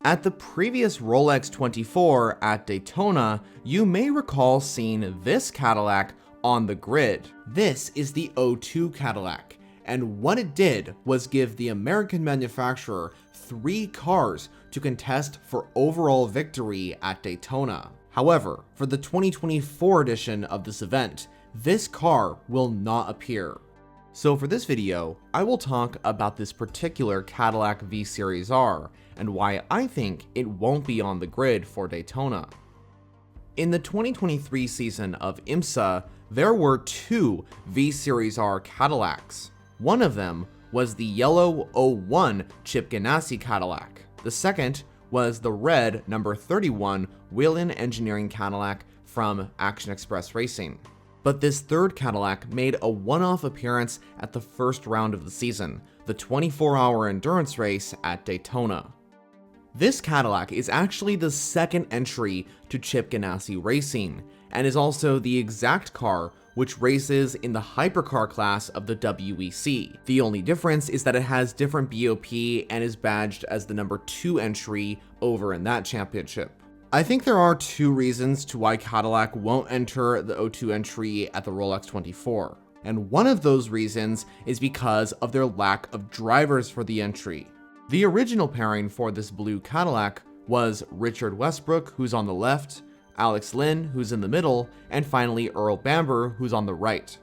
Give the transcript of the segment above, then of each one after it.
At the previous Rolex 24 at Daytona, you may recall seeing this Cadillac on the grid. This is the '02 Cadillac, and what it did was give the American manufacturer 3 cars to contest for overall victory at Daytona. However, for the 2024 edition of this event, this car will not appear. So for this video, I will talk about this particular Cadillac V Series R and why I think it won't be on the grid for Daytona. In the 2023 season of IMSA, there were 2 V Series R Cadillacs. One of them was the yellow 01 Chip Ganassi Cadillac. The second was the red number 31 Whelen Engineering Cadillac from Action Express Racing. But this third Cadillac made a one-off appearance at the first round of the season, the 24-hour endurance race at Daytona. This Cadillac is actually the second entry to Chip Ganassi Racing, and is also the exact car which races in the hypercar class of the WEC. The only difference is that it has different BOP and is badged as the number 2 entry over in that championship. I think there are 2 reasons to why Cadillac won't enter the '02 entry at the Rolex 24, and one of those reasons is because of their lack of drivers for the entry. The original pairing for this blue Cadillac was Richard Westbrook, who's on the left, Alex Lynn, who's in the middle, and finally Earl Bamber, who's on the right.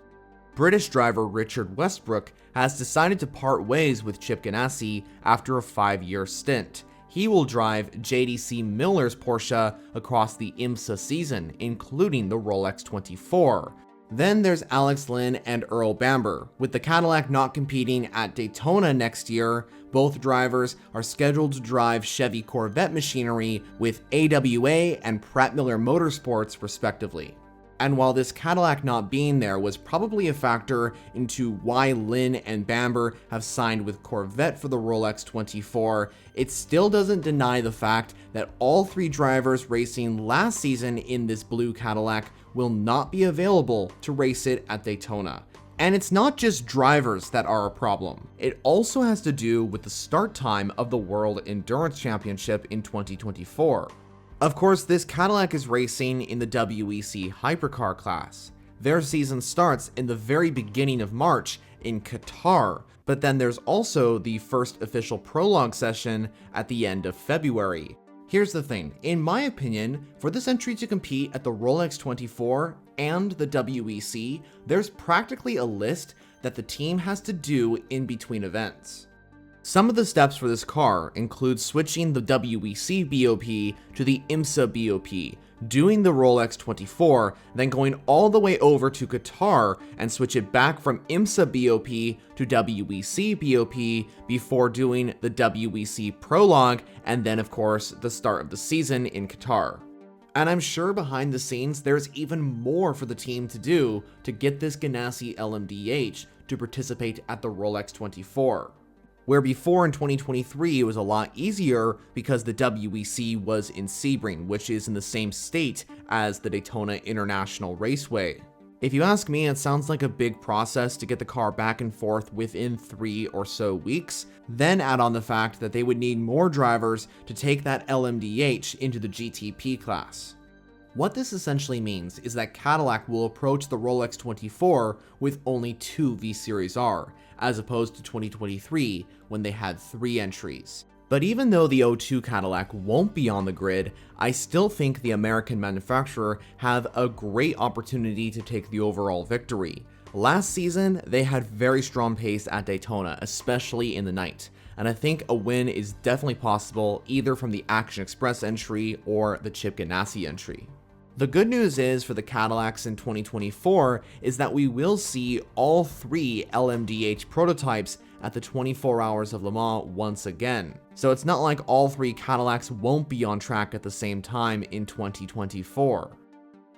British driver Richard Westbrook has decided to part ways with Chip Ganassi after a 5-year stint. He will drive JDC Miller's Porsche across the IMSA season, including the Rolex 24. Then there's Alex Lynn and Earl Bamber. With the Cadillac not competing at Daytona next year, both drivers are scheduled to drive Chevy Corvette machinery with AWA and Pratt Miller Motorsports respectively. And while this Cadillac not being there was probably a factor into why Lynn and Bamber have signed with Corvette for the Rolex 24, it still doesn't deny the fact that all 3 drivers racing last season in this blue Cadillac will not be available to race it at Daytona. And it's not just drivers that are a problem. It also has to do with the start time of the World Endurance Championship in 2024. Of course, this Cadillac is racing in the WEC hypercar class. Their season starts in the very beginning of March in Qatar, but then there's also the first official prologue session at the end of February. Here's the thing, in my opinion, for this entry to compete at the Rolex 24 and the WEC, there's practically a list that the team has to do in between events. Some of the steps for this car include switching the WEC BOP to the IMSA BOP, doing the Rolex 24, then going all the way over to Qatar and switch it back from IMSA BOP to WEC BOP before doing the WEC prologue and then of course the start of the season in Qatar. And I'm sure behind the scenes there's even more for the team to do to get this Ganassi LMDh to participate at the Rolex 24. Where before in 2023 it was a lot easier because the WEC was in Sebring, which is in the same state as the Daytona International Raceway. If you ask me, it sounds like a big process to get the car back and forth within 3 or so weeks, then add on the fact that they would need more drivers to take that LMDh into the GTP class. What this essentially means is that Cadillac will approach the Rolex 24 with only 2 V Series R, as opposed to 2023 when they had 3 entries. But even though the '02 Cadillac won't be on the grid, I still think the American manufacturer have a great opportunity to take the overall victory. Last season, they had very strong pace at Daytona, especially in the night, and I think a win is definitely possible either from the Action Express entry or the Chip Ganassi entry. The good news is for the Cadillacs in 2024 is that we will see all 3 LMDh prototypes at the 24 Hours of Le Mans once again. So it's not like all 3 Cadillacs won't be on track at the same time in 2024.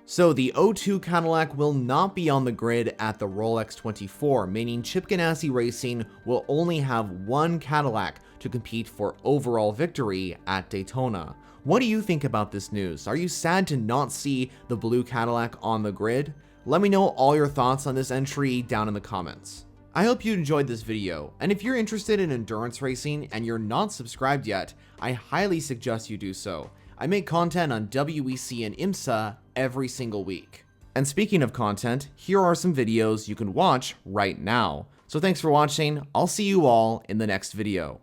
So the '02 Cadillac will not be on the grid at the Rolex 24, meaning Chip Ganassi Racing will only have 1 Cadillac to compete for overall victory at Daytona. What do you think about this news? Are you sad to not see the blue Cadillac on the grid? Let me know all your thoughts on this entry down in the comments. I hope you enjoyed this video, and if you're interested in endurance racing and you're not subscribed yet, I highly suggest you do so. I make content on WEC and IMSA every single week. And speaking of content, here are some videos you can watch right now. So thanks for watching, I'll see you all in the next video.